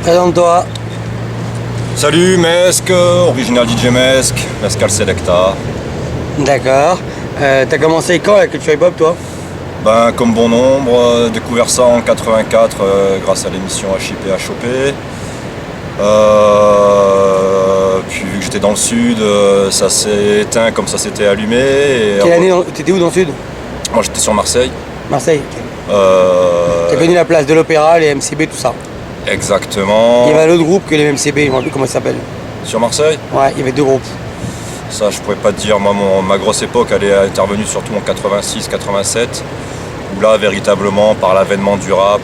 Présente-toi. Salut Mesk, original DJ Mesk, Mescal Selecta. D'accord. T'as commencé quand la culture hip-hop, toi? Ben, comme bon nombre, découvert ça en 84 grâce à l'émission HIP HOP. Puis vu que j'étais dans le sud, ça s'est éteint comme ça s'était allumé. Quelle année t'étais où dans le sud? Moi j'étais sur Marseille. Marseille. Ok. T'as connu la place de l'Opéra, les MCB, tout ça. Exactement. Il y avait un autre groupe que les MCB, je ne me rappelle plus comment ça s'appelle. Sur Marseille? Ouais, il y avait deux groupes. Ça je pourrais pas te dire. Moi ma grosse époque elle est intervenue surtout en 86-87. Où là véritablement par l'avènement du rap,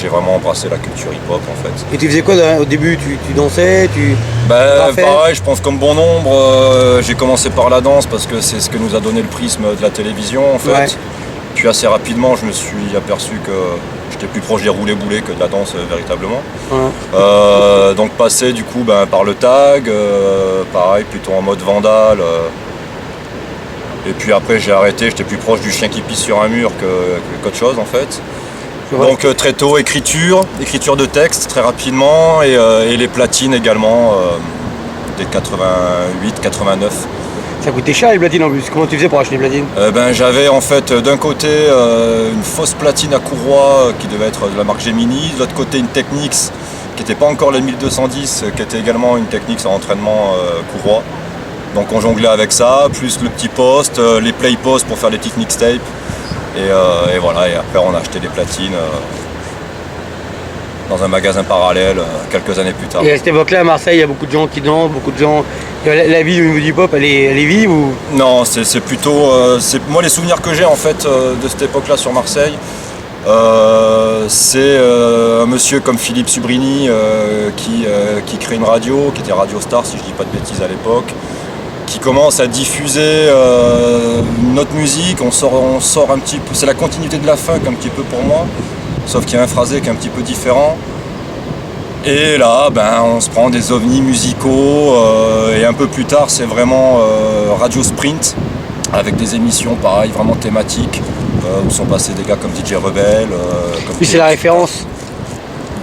j'ai vraiment embrassé la culture hip-hop en fait. Et tu faisais quoi au début? Tu dansais, Pareil, je pense comme bon nombre, j'ai commencé par la danse parce que c'est ce que nous a donné le prisme de la télévision en fait. Ouais. Puis assez rapidement je me suis aperçu que j'étais plus proche des roulés-boulés que de la danse véritablement. Ouais. Donc passé du coup par le tag, pareil plutôt en mode vandale. Et puis après j'ai arrêté, j'étais plus proche du chien qui pisse sur un mur qu'autre chose en fait. Donc très tôt écriture de texte très rapidement et les platines également dès 88-89. Ça coûtait cher les platines en plus. Comment tu faisais pour acheter les platines? J'avais en fait d'un côté une fausse platine à courroie qui devait être de la marque Gemini, de l'autre côté une Technics qui n'était pas encore la 1210, qui était également une Technics en entraînement courroie. Donc on jonglait avec ça, plus le petit poste, les play posts pour faire les petites mixtapes. Et voilà, et après on a acheté des platines dans un magasin parallèle quelques années plus tard. Et à cette époque-là, à Marseille, il y a beaucoup de gens qui dansent, beaucoup de gens. La vie au niveau du hip-hop, elle est vive ou? Non, c'est plutôt. Moi, les souvenirs que j'ai en fait de cette époque-là sur Marseille, c'est un monsieur comme Philippe Subrini qui crée une radio, qui était Radio Star, si je dis pas de bêtises à l'époque, qui commence à diffuser notre musique. On sort un petit peu. C'est la continuité de la funk un petit peu pour moi, sauf qu'il y a un phrasé qui est un petit peu différent. Et là, on se prend des ovnis musicaux et un peu plus tard, c'est vraiment Radio Sprint avec des émissions pareil, vraiment thématiques où sont passés des gars comme DJ Rebelle. Oui, c'est la référence.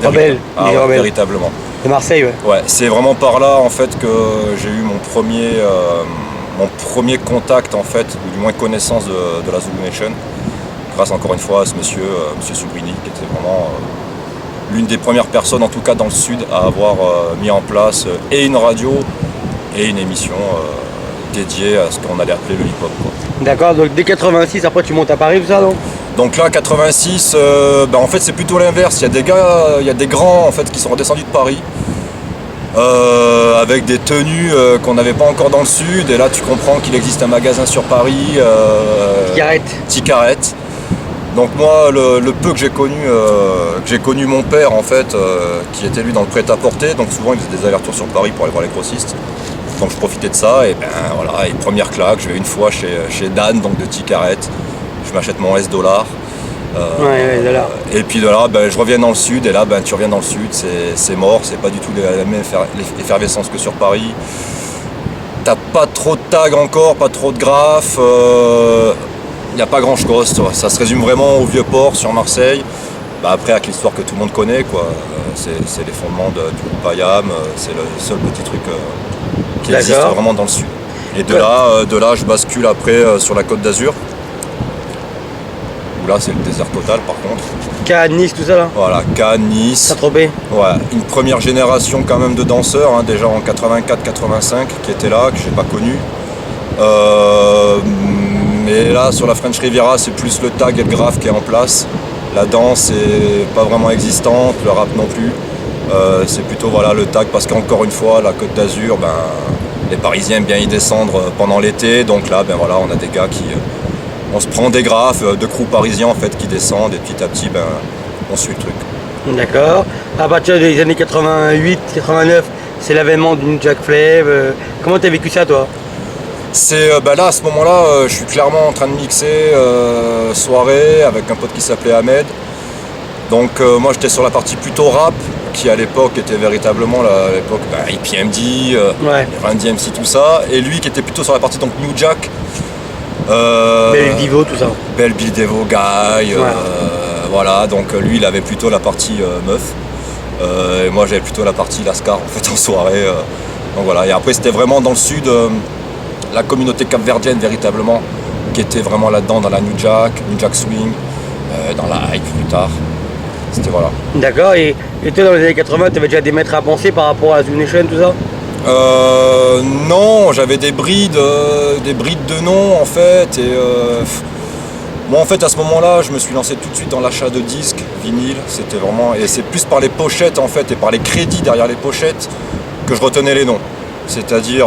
Rebelle. Ah, ouais, Rebelle. véritablement. De Marseille, ouais. Ouais, c'est vraiment par là en fait que j'ai eu mon premier contact en fait, ou du moins connaissance de la Zulu Nation, grâce encore une fois à ce monsieur Subrini, qui était vraiment l'une des premières personnes, en tout cas dans le sud, à avoir mis en place et une radio et une émission dédiée à ce qu'on allait appeler le hip-hop. D'accord, donc dès 86, après tu montes à Paris, tout ça, donc? Donc là, 86, en fait c'est plutôt l'inverse. Il y a des gars, il y a des grands en fait qui sont redescendus de Paris avec des tenues qu'on n'avait pas encore dans le sud. Et là, tu comprends qu'il existe un magasin sur Paris. Ticarette. Donc moi, le peu que j'ai connu mon père en fait, qui était lui dans le prêt-à-porter. Donc souvent il faisait des allers-retours sur Paris pour aller voir les grossistes. Donc je profitais de ça et voilà. Et première claque, je vais une fois chez Dan, donc de Ticarette. Je m'achète mon $. $. Et puis de là, je reviens dans le sud, et là, tu reviens dans le sud, c'est mort, c'est pas du tout la même effervescence que sur Paris. T'as pas trop de tags encore, pas trop de graphes, y a pas grand chose, ça se résume vraiment au vieux port sur Marseille. Après, avec l'histoire que tout le monde connaît, quoi, c'est les fondements du groupe IAM, c'est le seul petit truc qui existe vraiment dans le sud. Et de là, je bascule après sur la Côte d'Azur. Là c'est le désert total par contre. Cannes, Nice, tout ça là? Voilà, Cannes, Nice. Saint-Tropez. Ouais, une première génération quand même de danseurs, déjà en 84-85 qui était là, que j'ai pas connu. Mais là sur la French Riviera c'est plus le tag et le graphe qui est en place. La danse est pas vraiment existante, le rap non plus. C'est plutôt le tag parce qu'encore une fois la Côte d'Azur, les Parisiens aiment bien y descendre pendant l'été, donc là on a des gars qui. On se prend des graphes de crews parisiens en fait qui descendent et petit à petit on suit le truc. D'accord. À partir des années 88-89, c'est l'avènement d'une Jack Flav. Comment t'as vécu ça toi? C'est là à ce moment-là, je suis clairement en train de mixer soirée avec un pote qui s'appelait Ahmed. Donc moi j'étais sur la partie plutôt rap qui à l'époque était véritablement l'époque EPMD, Run DMC tout ça, et lui qui était plutôt sur la partie donc New Jack. Belle Divo, tout ça. Belle Bill Devo, Guy, voilà, donc lui il avait plutôt la partie meuf. Et moi j'avais plutôt la partie Lascar en fait en soirée. Donc voilà. Et après c'était vraiment dans le sud, la communauté capverdienne véritablement, qui était vraiment là-dedans, dans la New Jack Swing, dans la hype plus tard. C'était voilà. D'accord, et toi dans les années 80, tu avais déjà des maîtres à penser par rapport à Zoom Nation, tout ça? Non, j'avais des brides de noms en fait. Et moi en fait à ce moment-là, je me suis lancé tout de suite dans l'achat de disques, vinyle. C'était vraiment, et c'est plus par les pochettes en fait et par les crédits derrière les pochettes que je retenais les noms. C'est-à-dire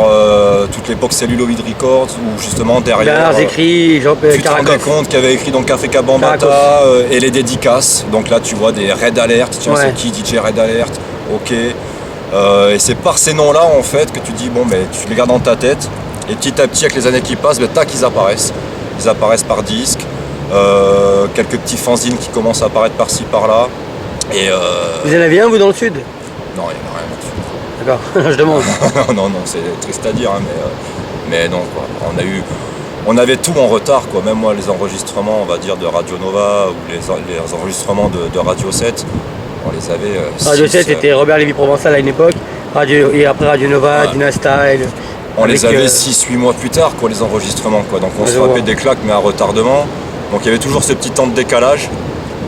toute l'époque Celluloid Records où justement derrière écrits, tu te rendais compte qu'il y avait écrit donc Afrika Bambaataa et les dédicaces. Donc là tu vois des Red Alert, tiens c'est qui DJ Red Alert, ok. Et c'est par ces noms-là en fait que tu dis bon mais tu les gardes dans ta tête et petit à petit avec les années qui passent, ben, tac ils apparaissent. Ils apparaissent par disque, quelques petits fanzines qui commencent à apparaître par-ci par-là. Et vous en avez un vous dans le sud? Non, il n'y en a rien là-dessus. D'accord, je demande. non, c'est triste à dire, hein, mais non, quoi. On avait tout en retard, quoi. Même moi, les enregistrements, on va dire, de Radio Nova ou les enregistrements de Radio 7, on les avait. Radio 7 c'était Robert Lévy-Provençal à une époque, et après Radio Nova, Dynastyle. On les avait 6-8 mois plus tard, quoi, les enregistrements, quoi. Donc on se frappait des claques, mais à retardement. Donc il y avait toujours ce petit temps de décalage.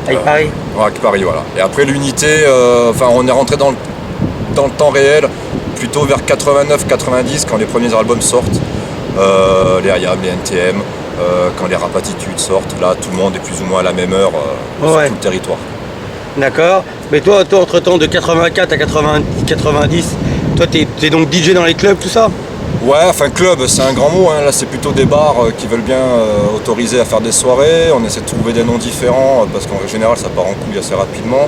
Avec Paris. Ouais, avec Paris, voilà. Et après l'unité, on est rentré dans le temps réel, plutôt vers 89-90 quand les premiers albums sortent, les IAM, les NTM, quand les Rapatitudes sortent, là tout le monde est plus ou moins à la même heure sur tout le territoire. D'accord, mais toi entre temps de 84 à 90, toi t'es donc DJ dans les clubs, tout ça? Ouais, enfin club c'est un grand mot, hein. Là c'est plutôt des bars qui veulent bien autoriser à faire des soirées, on essaie de trouver des noms différents parce qu'en général ça part en couille assez rapidement.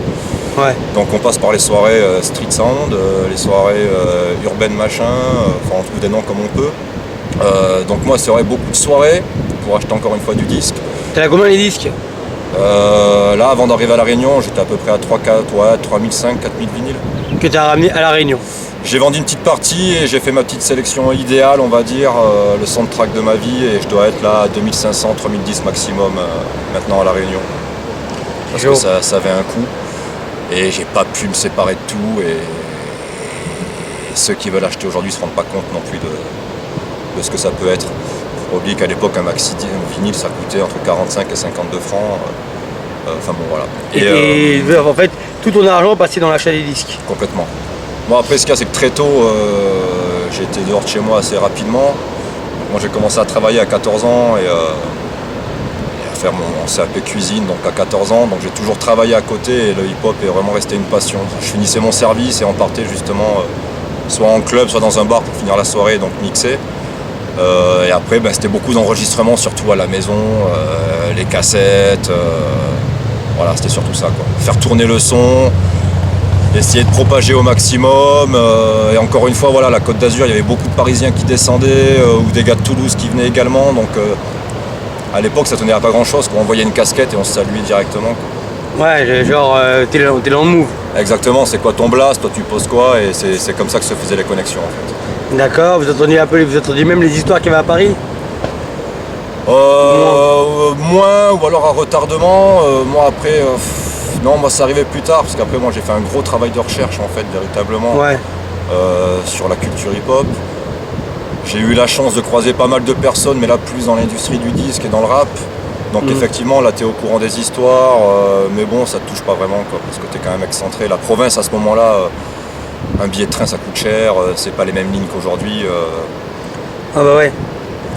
Ouais. Donc on passe par les soirées street sound, les soirées urbaines machin, on trouve des noms comme on peut. Donc moi c'est vrai beaucoup de soirées pour acheter encore une fois du disque. T'as combien les disques? Là avant d'arriver à La Réunion j'étais à peu près à 3500, 4000 vinyles. Que t'as ramené à La Réunion? J'ai vendu une petite partie et j'ai fait ma petite sélection idéale on va dire, le soundtrack de ma vie et je dois être là à 2500, 3010 maximum maintenant à La Réunion. Parce que ça avait un coût. Et j'ai pas pu me séparer de tout et ceux qui veulent acheter aujourd'hui ne se rendent pas compte non plus de ce que ça peut être. Faut pas oublier qu'à l'époque un maxi vinyle ça coûtait entre 45 et 52 francs. Enfin bon voilà. Et en fait tout ton argent passait dans l'achat des disques. Complètement. Moi après ce qu'il y a c'est que très tôt j'ai été dehors de chez moi assez rapidement. Moi j'ai commencé à travailler à 14 ans et faire mon CAP cuisine donc à 14 ans, donc j'ai toujours travaillé à côté et le hip-hop est vraiment resté une passion. Je finissais mon service et on partait justement soit en club, soit dans un bar pour finir la soirée, donc mixer. Et après c'était beaucoup d'enregistrements, surtout à la maison, les cassettes, voilà c'était surtout ça quoi. Faire tourner le son, essayer de propager au maximum, et encore une fois voilà la Côte d'Azur, il y avait beaucoup de Parisiens qui descendaient, ou des gars de Toulouse qui venaient également, donc à l'époque, ça tenait à pas grand chose, on voyait une casquette et on se saluait directement. Ouais, genre, t'es dans le move. Exactement, c'est quoi ton blast, toi tu poses quoi, et c'est comme ça que se faisaient les connexions en fait. D'accord, vous entendiez même les histoires qu'il y avait à Paris? Moins, ou alors à retardement. Moi après, non, moi ça arrivait plus tard, parce qu'après moi j'ai fait un gros travail de recherche en fait, véritablement, sur la culture hip-hop. J'ai eu la chance de croiser pas mal de personnes, mais là plus dans l'industrie du disque et dans le rap. Donc effectivement, là tu es au courant des histoires, mais bon, ça te touche pas vraiment, quoi, parce que tu es quand même excentré. La province à ce moment-là, un billet de train ça coûte cher, c'est pas les mêmes lignes qu'aujourd'hui. Ah bah ouais.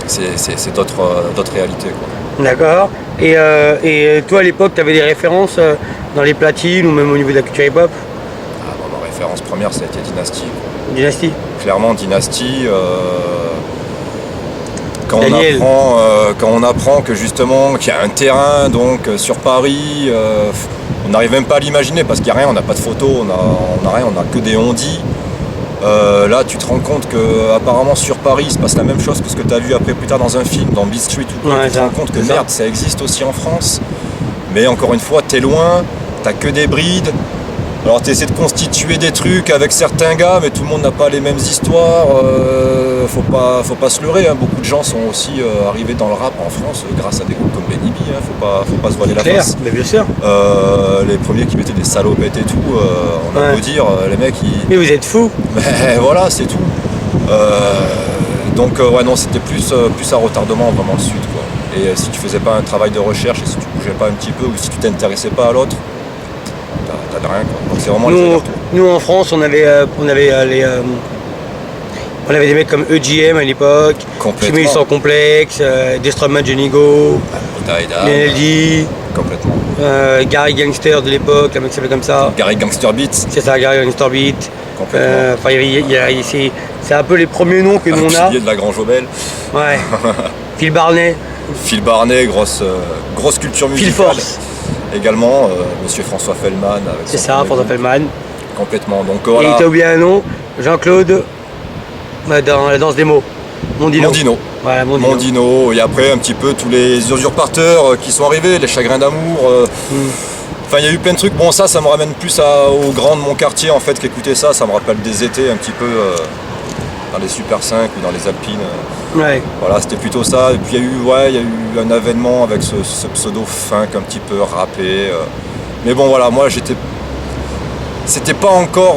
C'est d'autres réalités, quoi. D'accord. Et toi à l'époque, tu avais des références dans les platines ou même au niveau de la culture hip-hop? Ah, bon, ma référence première, ça a été Dynasty. Dynasty. Clairement, Dynasty. Quand on apprend que justement qu'il y a un terrain donc sur Paris, on n'arrive même pas à l'imaginer parce qu'il n'y a rien, on n'a pas de photos, on n'a rien, on n'a que des on-dit. Là tu te rends compte qu'apparemment sur Paris il se passe la même chose que ce que tu as vu après plus tard dans un film, dans Beat Street ou quoi. Tu te rends compte que merde ça existe aussi en France. Mais encore une fois t'es loin, t'as que des brides. Alors tu essaies de constituer des trucs avec certains gars mais tout le monde n'a pas les mêmes histoires. faut pas se leurrer, hein. Beaucoup de gens sont aussi arrivés dans le rap en France grâce à des groupes comme Benny B, hein. Faut pas se voiler la face. Mais bien sûr. Les premiers qui mettaient des salopettes et tout, on a beau dire, les mecs ils... Mais vous êtes fous. Mais voilà, c'est tout. Donc ouais non, c'était plus à retardement vraiment le Sud, quoi. Et si tu faisais pas un travail de recherche et si tu bougeais pas un petit peu ou si tu t'intéressais pas à l'autre, t'as de rien, quoi. Donc c'est vraiment les allers-retours. Nous en France on avait des mecs comme EGM à l'époque, Chimie sans complexe, Destrumman Jenigo, NLD, complètement. Gary Gangster de l'époque, un mec qui s'appelait comme ça. Gary Gangster Beats. C'est ça, Gary Gangster Beat. Complètement. C'est un peu les premiers noms que nous on a. De la Grange Aubel. Ouais. Phil Barnet. Phil Barnet, grosse culture musicale. Phil Force. Également, Monsieur François Fellman. C'est ça, François Fellman. Complètement. Donc voilà. Et t'as oublié un nom, Jean-Claude, dans la danse des mots. Mondino. Voilà, Mondino. Et après un petit peu tous les usurpateurs qui sont arrivés, les chagrins d'amour. Enfin, il y a eu plein de trucs. Bon, ça me ramène plus aux grands de mon quartier en fait qu'écouter ça. Ça me rappelle des étés un petit peu dans les Super 5 ou dans les Alpines. Ouais. Voilà, c'était plutôt ça. Et puis il y a eu un avènement avec ce pseudo funk un petit peu rappé. Mais bon, voilà, moi c'était pas encore.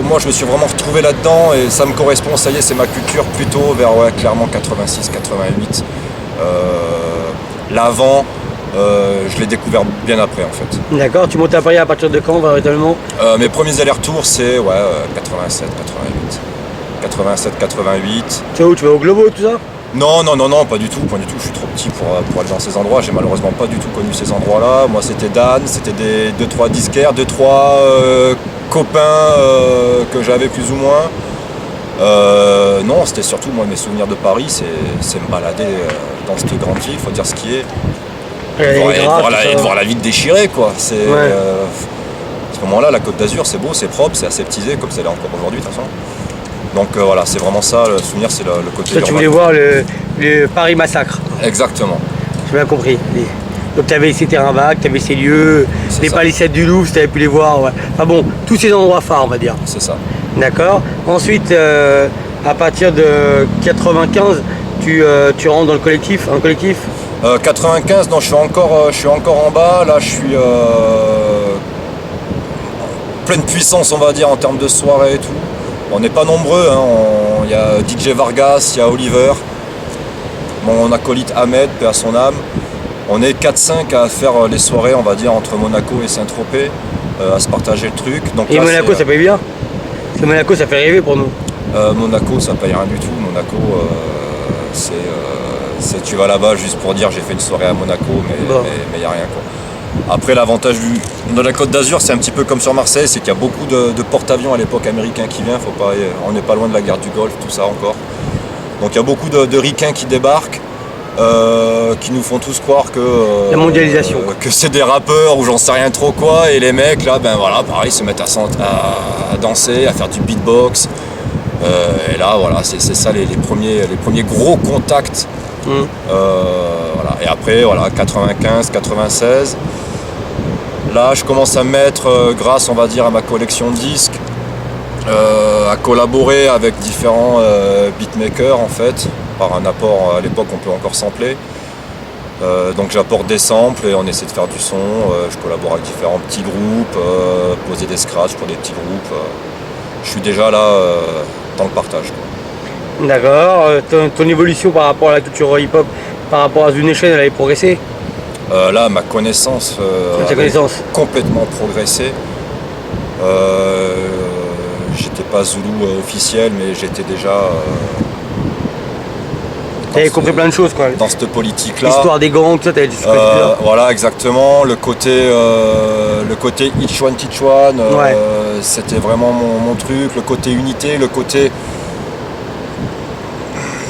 Moi, je me suis vraiment retrouvé là-dedans et ça me correspond. Ça y est, c'est ma culture plutôt vers clairement 86, 88. L'avant. Je l'ai découvert bien après en fait. D'accord, tu montes à Paris à partir de quand véritablement? Mes premiers allers-retours c'est 87, 88. 87, 88. Tu vas où? Tu vas au Globo tout ça? Non, pas du tout. Je suis trop petit pour aller dans ces endroits. J'ai malheureusement pas du tout connu ces endroits-là. Moi c'était Dan, c'était des 2-3 disquaires, 2-3 copains que j'avais plus ou moins. Non, c'était surtout moi mes souvenirs de Paris, c'est me balader dans cette grande ville, faut dire ce qui est. Et de voir la ville déchirée quoi. À ce moment-là, la Côte d'Azur, c'est beau, c'est propre, c'est aseptisé comme c'est là encore aujourd'hui de toute façon. Donc voilà, c'est vraiment ça, le souvenir, c'est le côté urbain. Tu voulais voir le Paris Massacre. Exactement. J'ai bien compris. Donc tu avais ces terrains vagues, tu avais ces lieux, les palissades du Louvre, tu avais pu les voir. Ouais. Enfin bon, tous ces endroits phares, on va dire. C'est ça. D'accord. Ensuite, à partir de 95, tu rentres dans le collectif, un collectif 95, non, je suis encore en bas. Là, je suis pleine puissance, on va dire, en termes de soirée et tout. On n'est pas nombreux, hein. Il y a DJ Vargas, il y a Oliver, mon acolyte Ahmed, paix à son âme. On est 4-5 à faire les soirées, on va dire, entre Monaco et Saint-Tropez, à se partager le truc. Donc, et là, Monaco, ça paye bien? Parce que Monaco, ça fait rêver pour nous. Monaco, ça paye rien du tout. Monaco, tu vas là-bas juste pour dire j'ai fait une soirée à Monaco, mais il n'y a rien quoi. Après l'avantage de la Côte d'Azur, c'est un petit peu comme sur Marseille, c'est qu'il y a beaucoup de porte-avions à l'époque américains qui viennent, on n'est pas loin de la guerre du Golfe, tout ça encore. Donc il y a beaucoup de ricains qui débarquent, qui nous font tous croire que... la mondialisation. Que c'est des rappeurs ou j'en sais rien trop quoi, et les mecs là, ben voilà, pareil, se mettent à danser, à faire du beatbox. Et là voilà, c'est ça les premiers gros contacts. Voilà. Et après voilà 95, 96. Là je commence à me mettre, grâce on va dire à ma collection de disques, à collaborer avec différents beatmakers en fait, par un apport, à l'époque on peut encore sampler. Donc j'apporte des samples et on essaie de faire du son, je collabore avec différents petits groupes, poser des scratchs pour des petits groupes. Je suis déjà là dans le partage quoi. D'accord. Ton évolution par rapport à la culture hip-hop, par rapport à Zune Chain, elle avait progressé? Là, ma connaissance a complètement progressé. J'étais pas Zoulou officiel, mais j'étais déjà... t'avais compris plein de choses quoi. Dans cette politique-là. L'histoire des gangs, tout ça, t'avais dit voilà, exactement. Le côté each one teach one, c'était vraiment mon truc. Le côté unité, le côté...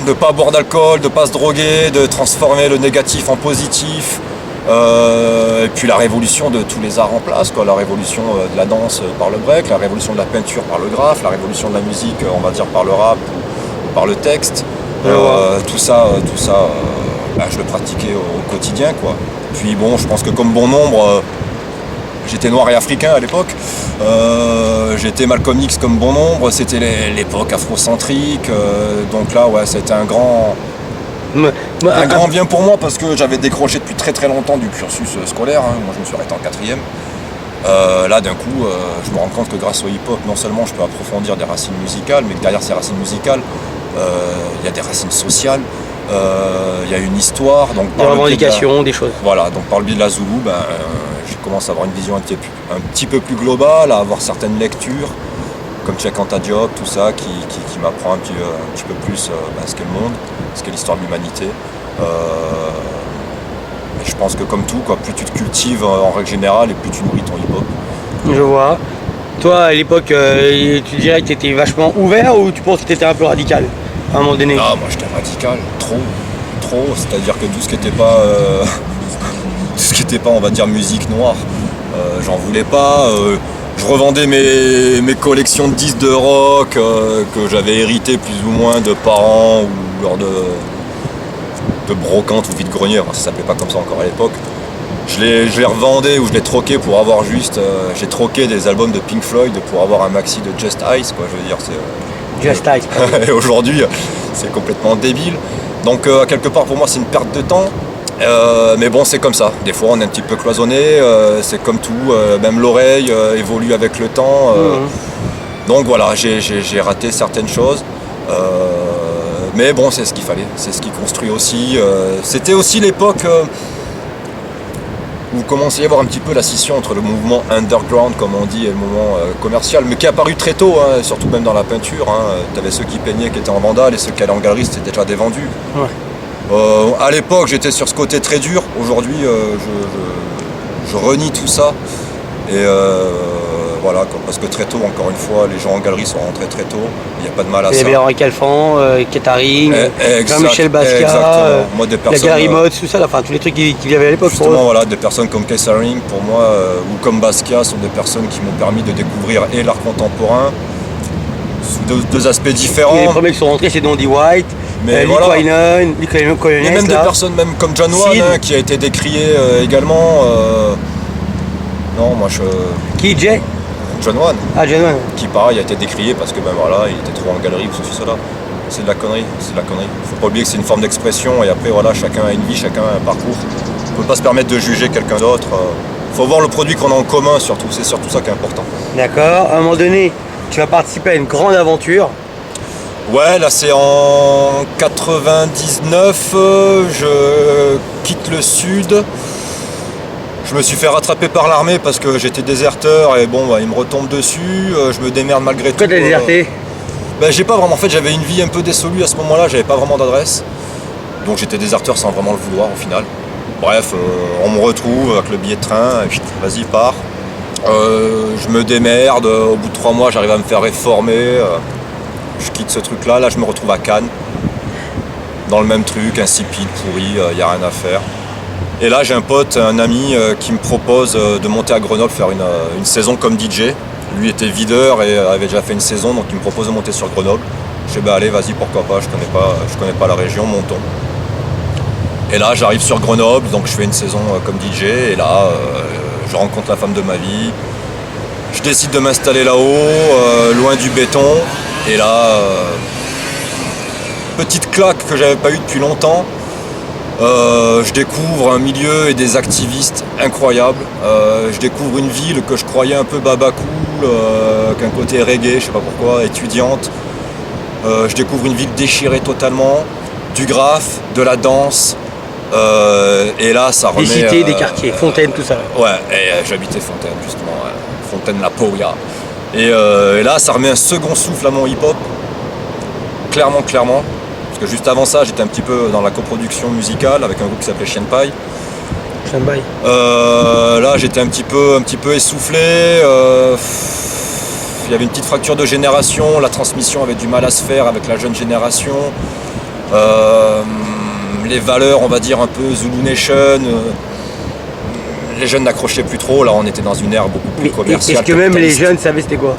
de ne pas boire d'alcool, de ne pas se droguer, de transformer le négatif en positif. Et puis la révolution de tous les arts en place, quoi. La révolution de la danse par le break, la révolution de la peinture par le graphe, la révolution de la musique, on va dire par le rap ou par le texte. Tout ça, je le pratiquais au quotidien, quoi. Puis bon, je pense que comme bon nombre, J'étais noir et africain à l'époque. J'étais Malcolm X comme bon nombre. C'était l'époque afrocentrique. Donc là, ouais, c'était un grand bien pour moi parce que j'avais décroché depuis très très longtemps du cursus scolaire. Moi, je me suis arrêté en 4e. Là, d'un coup, je me rends compte que grâce au hip-hop, non seulement je peux approfondir des racines musicales, mais que derrière ces racines musicales, il y a des racines sociales. Il y a une histoire, donc des revendications, des choses. Voilà, donc par le biais de la Zoulou, je commence à avoir une vision un petit peu plus globale, à avoir certaines lectures, comme Cheikh Anta Diop, tout ça, qui m'apprend un petit peu plus ce qu'est le monde, ce qu'est l'histoire de l'humanité. Et je pense que comme tout, plus tu te cultives en règle générale et plus tu nourris ton hip-hop. Je vois. Toi, à l'époque, tu dirais que tu étais vachement ouvert ou tu penses que tu étais un peu radical à un moment donné? Non, moi j'étais radical, trop. C'est-à-dire que tout ce qui n'était pas, on va dire, musique noire, j'en voulais pas. Je revendais mes collections de disques de rock que j'avais hérité plus ou moins de parents ou lors de brocante ou vide-grenier, ça s'appelait pas comme ça encore à l'époque. Je les revendais ou je les troquais pour avoir j'ai troqué des albums de Pink Floyd pour avoir un maxi de Just Ice, quoi, je veux dire. Just Ice. Et aujourd'hui, c'est complètement débile. Donc, quelque part, pour moi, c'est une perte de temps. Mais bon, c'est comme ça. Des fois, on est un petit peu cloisonné. C'est comme tout. Même l'oreille évolue avec le temps. Donc voilà, j'ai raté certaines choses. Mais bon, c'est ce qu'il fallait. C'est ce qui construit aussi. C'était aussi l'époque où commençait à y avoir un petit peu la scission entre le mouvement underground, comme on dit, et le mouvement commercial, mais qui est apparu très tôt, surtout même dans la peinture. Tu avais ceux qui peignaient, qui étaient en vandale, et ceux qui allaient en galerie, c'était déjà des vendus. Ouais. À l'époque, j'étais sur ce côté très dur. Aujourd'hui, je renie tout ça. Et voilà, parce que très tôt, encore une fois, les gens en galerie sont rentrés très tôt. Il n'y a pas de mal à ça. Il y avait Henri Calfan, Catering, Jean-Michel Basquiat, la Galerie Mode, tout ça, enfin tous les trucs qu'il y avait à l'époque. Justement, voilà, des personnes comme Catering, pour moi, ou comme Basquiat, sont des personnes qui m'ont permis de découvrir et l'art contemporain sous deux aspects différents. Et les premiers qui sont rentrés, c'est Dondi White, Lee Colonel, et même des personnes même comme John Wan, qui a été décrié également. Non, moi je. Qui, Jay? John Wan. Ah, John Wan. Qui pareil a été décrié parce que il était trop en galerie ou ceci, cela. C'est de la connerie, Faut pas oublier que c'est une forme d'expression et après voilà, chacun a une vie, chacun a un parcours. On peut pas se permettre de juger quelqu'un d'autre. Faut voir le produit qu'on a en commun surtout, c'est surtout ça qui est important. D'accord, à un moment donné, tu vas participer à une grande aventure. Ouais, là c'est en 99, je quitte le sud. Je me suis fait rattraper par l'armée parce que j'étais déserteur et bon, ils me retombent dessus, je me démerde malgré tout. Pourquoi t'as déserté? J'ai pas vraiment, en fait j'avais une vie un peu dissolue à ce moment-là, j'avais pas vraiment d'adresse. Donc j'étais déserteur sans vraiment le vouloir au final. Bref, on me retrouve avec le billet de train, vas-y pars. Je me démerde, au bout de 3 mois j'arrive à me faire réformer. Je quitte ce truc-là, là je me retrouve à Cannes. Dans le même truc, insipide, pourri, y a rien à faire. Et là j'ai un pote, un ami qui me propose de monter à Grenoble faire une saison comme DJ. Lui était videur et avait déjà fait une saison, donc il me propose de monter sur Grenoble. Je dis allez vas-y, pourquoi pas, je connais pas la région, montons. Et là j'arrive sur Grenoble, donc je fais une saison comme DJ et là je rencontre la femme de ma vie. Je décide de m'installer là-haut, loin du béton. Et là, petite claque que j'avais pas eu depuis longtemps. Je découvre un milieu et des activistes incroyables. Je découvre une ville que je croyais un peu baba cool, qu'un côté reggae, je sais pas pourquoi, étudiante. Je découvre une ville déchirée totalement, du graphe, de la danse. Et là, ça remet. Des cités, des quartiers, Fontaine, tout ça. Ouais, et j'habitais Fontaine justement, Fontaine-la Poya. Et là, ça remet un second souffle à mon hip-hop. Clairement. Parce que juste avant ça, j'étais un petit peu dans la coproduction musicale avec un groupe qui s'appelait Chien Paille. Là, j'étais un petit peu essoufflé. Il y avait une petite fracture de génération. La transmission avait du mal à se faire avec la jeune génération. Les valeurs, on va dire, un peu Zulu Nation. Les jeunes n'accrochaient plus trop. Là, on était dans une ère beaucoup plus commerciale. Est-ce que même les jeunes savaient c'était quoi?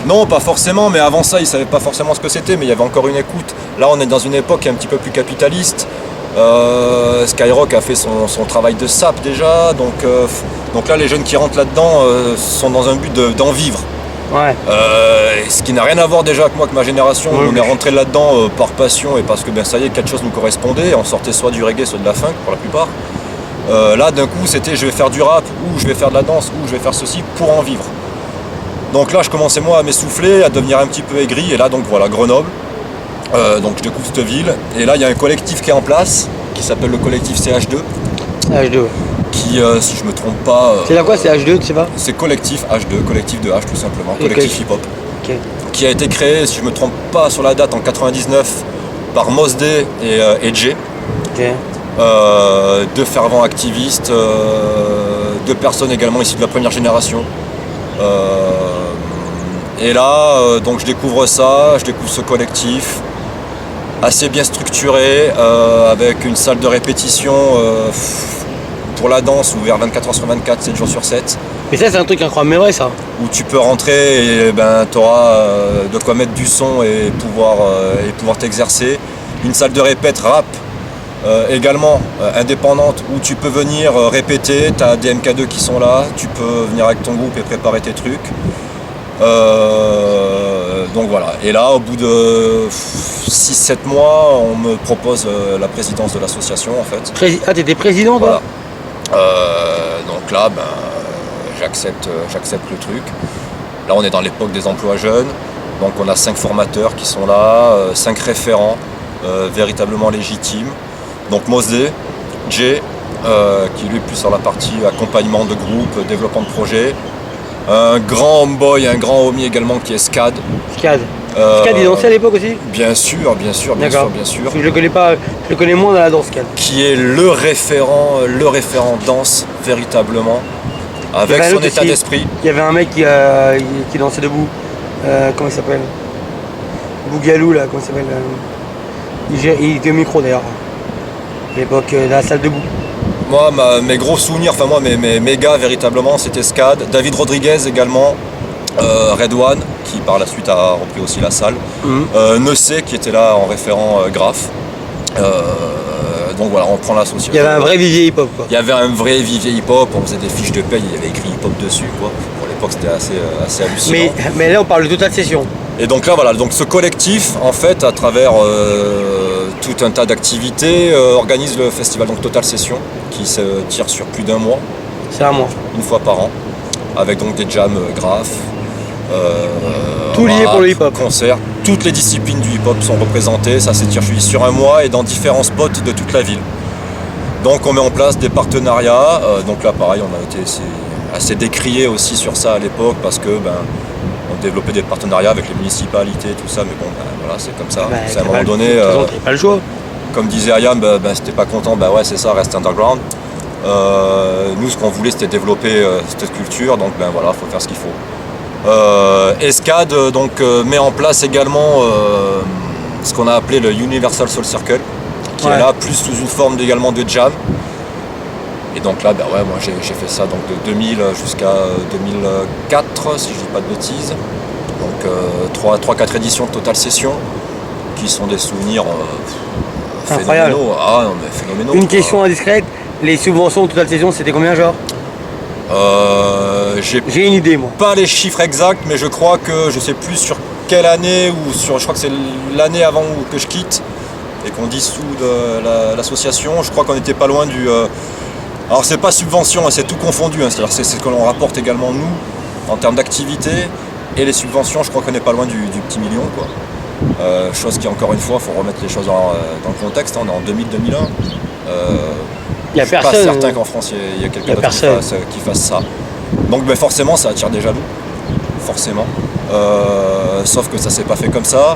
Non, pas forcément, mais avant ça, ils ne savaient pas forcément ce que c'était, mais il y avait encore une écoute. Là, on est dans une époque qui est un petit peu plus capitaliste. Skyrock a fait son travail de sap déjà, donc là les jeunes qui rentrent là-dedans sont dans un but d'en vivre. Ouais. Ce qui n'a rien à voir déjà avec moi, que ma génération. Ouais, on est rentré là-dedans par passion et parce que ça y est, quelque chose nous correspondait. On sortait soit du reggae, soit de la funk pour la plupart. Là d'un coup c'était je vais faire du rap, ou je vais faire de la danse, ou je vais faire ceci pour en vivre. Donc là je commençais moi à m'essouffler, à devenir un petit peu aigri, et là donc voilà, Grenoble. Donc je découvre cette ville, et là il y a un collectif qui est en place, qui s'appelle le collectif CH2. H2. Ouais. Qui, si je me trompe pas... C'est là quoi, c'est H2, tu sais pas? C'est collectif H2, collectif de H tout simplement, Et collectif hip-hop. Ok. Qui a été créé, si je me trompe pas sur la date, en 99 par Mos Def et Jay. Ok. Deux fervents activistes, deux personnes également issues de la première génération. Et là, donc je découvre ça, je découvre ce collectif assez bien structuré, avec une salle de répétition pour la danse ouvert 24h sur 24, 7 jours sur 7. Mais ça, c'est un truc incroyable, mais vrai ça. Où tu peux rentrer et tu auras de quoi mettre du son et pouvoir t'exercer. Une salle de répète rap également indépendante où tu peux venir répéter, tu as des MK2 qui sont là, tu peux venir avec ton groupe et préparer tes trucs. Donc voilà, et là au bout de 6-7 mois on me propose la présidence de l'association en fait. Ah, t'étais président toi? Voilà. Donc là j'accepte le truc. Là on est dans l'époque des emplois jeunes, donc on a 5 formateurs qui sont là, 5 référents véritablement légitimes. Donc Mos Def, Jay, qui lui est plus sur la partie accompagnement de groupe, développement de projet. Un grand homeboy, un grand homie également qui est Scad. Scad. Scad il dansait à l'époque aussi? Bien sûr. Je le connais pas, je le connais moins dans la danse Scad. Qui est le référent danse véritablement, avec son état d'esprit. Il y avait un mec qui dansait debout. Comment il s'appelle? Bougalou là, comment il s'appelle? Il était au micro d'ailleurs. À l'époque de la salle debout. Moi, mes gros souvenirs, enfin moi, mes gars véritablement, c'était Scad, David Rodriguez également, Red One, qui par la suite a repris aussi la salle, Nessé, qui était là en référent Graph. Donc voilà, on prend l'association. Il y avait un vrai vivier hip-hop quoi. Il y avait un vrai vivier hip-hop, on faisait des fiches de paye, il y avait écrit hip-hop dessus quoi. Pour l'époque c'était assez hallucinant. Mais là on parle de Total Session. Et donc là voilà, donc ce collectif en fait à travers tout un tas d'activités organise le festival donc Total Session qui se tire sur plus d'un mois. C'est un mois. Une fois par an, avec donc des jams graphes. Tout lié pour le hip-hop. Concerts, toutes les disciplines du hip-hop sont représentées, ça s'étire sur un mois et dans différents spots de toute la ville. Donc on met en place des partenariats, donc là pareil on a été assez décrié aussi sur ça à l'époque parce que on développait des partenariats avec les municipalités tout ça, mais bon voilà c'est comme ça. C'est à un moment donné, pas le choix. Comme disait Ayam, si t'es pas content, ouais c'est ça, reste underground. Nous ce qu'on voulait c'était développer cette culture, donc voilà, faut faire ce qu'il faut. Escad donc met en place également ce qu'on a appelé le Universal Soul Circle, qui est là plus sous une forme également de jam. Et donc là, moi j'ai fait ça donc de 2000 jusqu'à 2004, si je dis pas de bêtises. Donc 3-4 éditions de Total Session, qui sont des souvenirs phénoménaux. Ah non mais phénoménaux. Une question indiscrète, les subventions de Total Session c'était combien genre? J'ai une idée moi. Pas les chiffres exacts, mais je crois que je sais plus sur quelle année ou je crois que c'est l'année avant que je quitte et qu'on dissout l'association. Je crois qu'on n'était pas loin du. Alors c'est pas subvention, c'est tout confondu. C'est-à-dire c'est ce que l'on rapporte également nous en termes d'activité et les subventions. Je crois qu'on n'est pas loin du petit million quoi. Chose qui encore une fois, faut remettre les choses dans le contexte. On est en 2000-2001. Il n'y a personne. Je suis pas certain qu'en France il y a quelqu'un d'autre qui fasse ça. Donc forcément ça attire des jaloux, forcément. Sauf que ça s'est pas fait comme ça.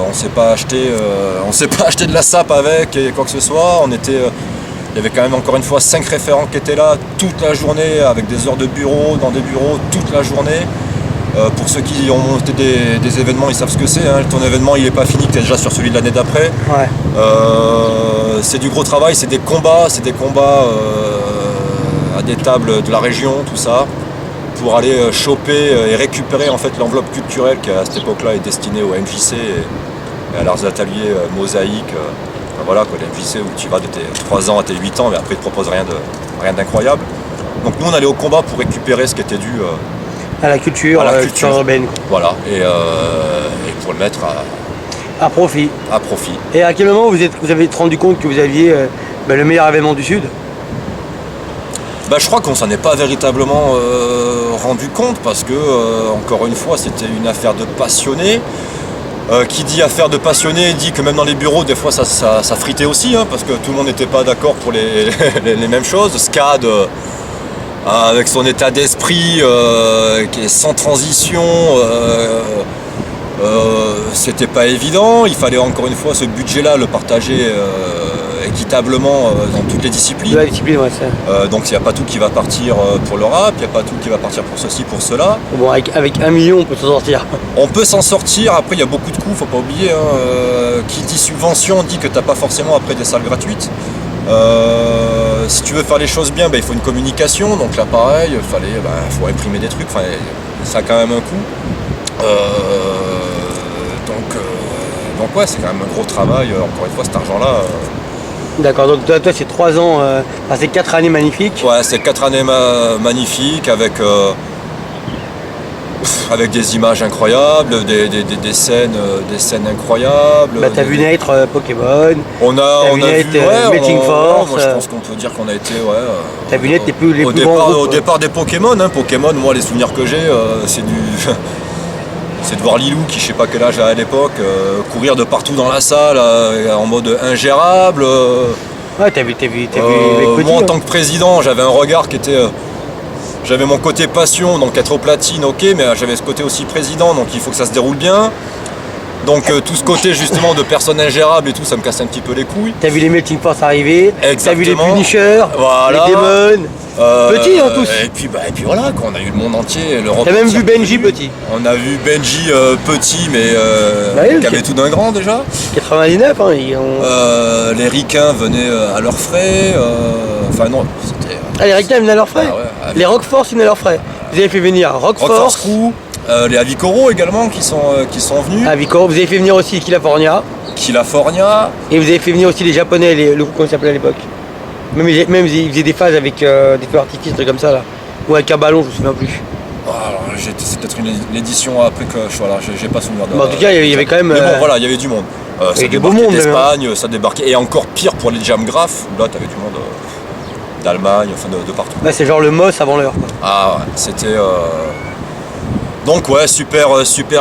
On s'est pas acheté de la sape avec et quoi que ce soit. Il y avait quand même encore une fois 5 référents qui étaient là toute la journée avec des heures de bureau, dans des bureaux toute la journée. Pour ceux qui ont monté des événements, ils savent ce que c'est. Ton événement il n'est pas fini, tu es déjà sur celui de l'année d'après. Ouais. C'est du gros travail, c'est des combats à des tables de la région, tout ça, pour aller choper et récupérer en fait l'enveloppe culturelle qui à cette époque-là est destinée au MJC et à leurs ateliers mosaïques. voilà, quoi, les lycées où tu vas de tes 3 ans à tes 8 ans, mais après ils te proposent rien d'incroyable. Donc nous on allait au combat pour récupérer ce qui était dû à la culture, culture urbaine. Voilà, et pour le mettre à profit. À profit. Et à quel moment vous avez rendu compte que vous aviez le meilleur événement du Sud? Je crois qu'on s'en est pas véritablement rendu compte parce que, encore une fois, c'était une affaire de passionnés. Qui dit affaire de passionnés dit que même dans les bureaux, des fois, ça fritait aussi, hein, parce que tout le monde n'était pas d'accord pour les mêmes choses. SCAD, avec son état d'esprit qui est sans transition, c'était pas évident. Il fallait encore une fois ce budget-là le partager équitablement dans toutes les disciplines. La discipline, ouais, ça. Donc il n'y a pas tout qui va partir pour le rap, il n'y a pas tout qui va partir pour ceci, pour cela. Bon, avec 1 million, on peut s'en sortir. On peut s'en sortir, après il y a beaucoup de coûts, faut pas oublier. Qui dit subvention dit que tu n'as pas forcément après des salles gratuites. Si tu veux faire les choses bien, il faut une communication, donc là pareil, faut imprimer des trucs, ça a quand même un coût. Donc ouais, c'est quand même un gros travail, encore une fois cet argent-là. D'accord, donc toi c'est 3 ans, c'est 4 années magnifiques. Ouais, c'est 4 années magnifiques avec des images incroyables, des scènes incroyables. T'as vu naître Pokémon. On a vu Melting Force. Moi je pense qu'on peut dire qu'on a été t'as vu naître les plus au grands groupes. Au départ des Pokémon, hein. Pokémon, moi les souvenirs que j'ai, c'est de voir Lilou qui je sais pas quel âge a à l'époque, courir de partout dans la salle en mode ingérable. Ouais, t'as vu avec Petit, moi en tant que président, j'avais un regard qui était. J'avais mon côté passion, donc être au platine, ok, mais j'avais ce côté aussi président, donc il faut que ça se déroule bien. Donc tout ce côté justement de personnes ingérables et tout, ça me casse un petit peu les couilles. T'as vu les Melting Force arriver, exactement. T'as vu les Punishers, voilà. les Démons, petits en tous. Et puis voilà, on a eu le monde entier, l'Europe. T'as même vu Benji petit. On a vu Benji petit, mais qui avait tout d'un grand déjà. 99, hein, les ricains venaient à leurs frais, non, c'était... les ricains venaient à leurs frais. Ouais, les Rock Force venaient à leurs frais. Vous avez fait venir Rock Force Crew, les Avicoro également qui sont venus. Avicoro, vous avez fait venir aussi Kilafornia. Et vous avez fait venir aussi les Japonais, le groupe qu'on s'appelait à l'époque. Même ils faisaient des phases avec des feux artifices, trucs comme ça là. Ou avec un ballon, je me souviens plus. C'est peut-être une édition après que j'ai pas souvenir de. En tout cas, il y avait quand même. Mais bon, voilà, il y avait du monde. Ça débarquait d'Espagne, ça débarquait. Et encore pire pour les Jam Graph, où là, t'avais du monde d'Allemagne, de partout. Là, c'est genre le Moss avant l'heure. Ah ouais, c'était. Donc, ouais, super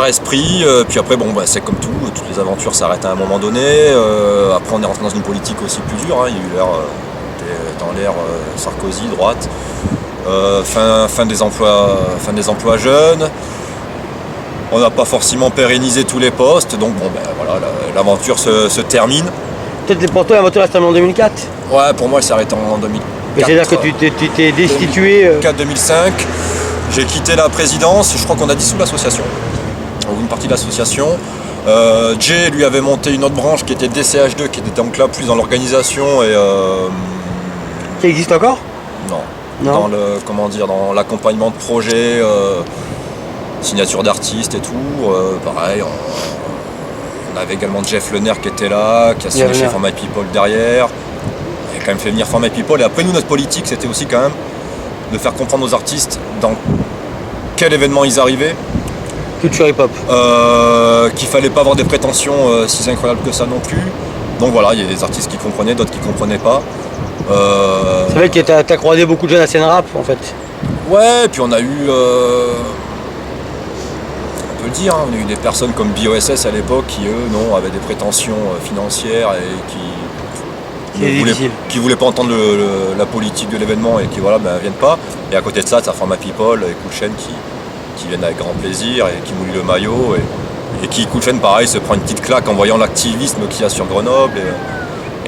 esprit. Puis après, c'est comme tout, toutes les aventures s'arrêtent à un moment donné. Après, on est rentré dans une politique aussi plus dure. Hein. Il y a eu dans l'ère Sarkozy, droite. Fin des emplois jeunes. On n'a pas forcément pérennisé tous les postes, donc voilà, l'aventure se termine. Peut-être pour toi l'aventure elle se termine en 2004. Ouais, pour moi elle s'est arrêtée en 2004. C'est-à-dire que tu t'es destitué 2004-2005, j'ai quitté la présidence, je crois qu'on a dissous l'association, ou une partie de l'association. Jay lui avait monté une autre branche qui était DCH2, qui était donc là plus dans l'organisation et... Qui existe encore? Non. Dans dans l'accompagnement de projets, signature d'artistes et tout. Pareil, on avait également Jeff Lener qui était là, qui a signé chez For My People derrière. Il a quand même fait venir For My People. Et après nous, notre politique, c'était aussi quand même de faire comprendre aux artistes dans quel événement ils arrivaient. Culture hip-hop. Qu'il fallait pas avoir des prétentions si incroyables que ça non plus. Donc voilà, il y a des artistes qui comprenaient, d'autres qui comprenaient pas. C'est vrai que t'as croisé beaucoup de jeunes à scène rap en fait. Ouais, et puis on a eu, on peut le dire, hein, on a eu des personnes comme BOSS à l'époque qui eux, avaient des prétentions financières et qui voulaient pas entendre la politique de l'événement et qui viennent pas. Et à côté de ça, t'as For My People et Cool Chain qui viennent avec grand plaisir et qui mouillent le maillot et qui, Cool Chain pareil, se prend une petite claque en voyant l'activisme qu'il y a sur Grenoble.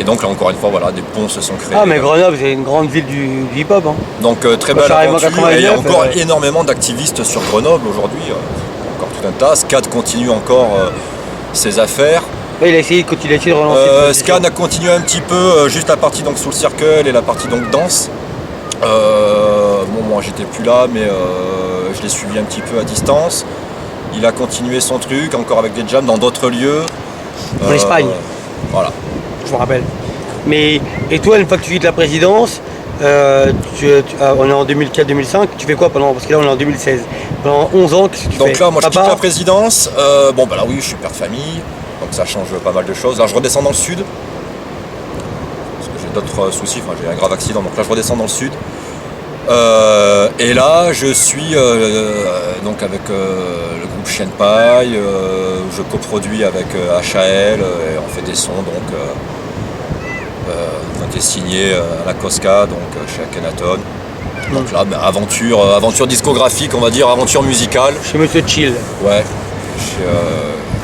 Et donc là encore une fois, des ponts se sont créés. Ah mais Grenoble c'est une grande ville du hip-hop. Hein. Donc très belle aventure. Et il y a encore énormément d'activistes sur Grenoble aujourd'hui. Encore tout un tas. SCAD continue encore ses affaires. Ouais, il a essayé de relancer. SCAD a continué un petit peu, juste la partie donc Soul Circle et la partie donc danse. Moi j'étais plus là, mais je l'ai suivi un petit peu à distance. Il a continué son truc, encore avec des jams dans d'autres lieux. En Espagne. Voilà. je me rappelle. Mais, et toi, une fois que tu quittes la présidence, on est en 2004-2005, tu fais quoi pendant, parce que là on est en 2016, pendant 11 ans, qu'est-ce que tu fais? Donc là, moi, je Papa quitte la présidence. Bon, bah là, oui, je suis père de famille, donc ça change pas mal de choses. Là, je redescends dans le sud, parce que j'ai d'autres soucis, enfin, j'ai un grave accident, donc là, je redescends dans le sud. Et là, je suis donc avec le groupe Chien de Paille, je coproduis avec HAL, et on fait des sons, donc on a été signé à la Cosca, donc chez Akhenaton. Donc là, ben, aventure discographique, on va dire, aventure musicale. Chez Monsieur Chill. Ouais, chez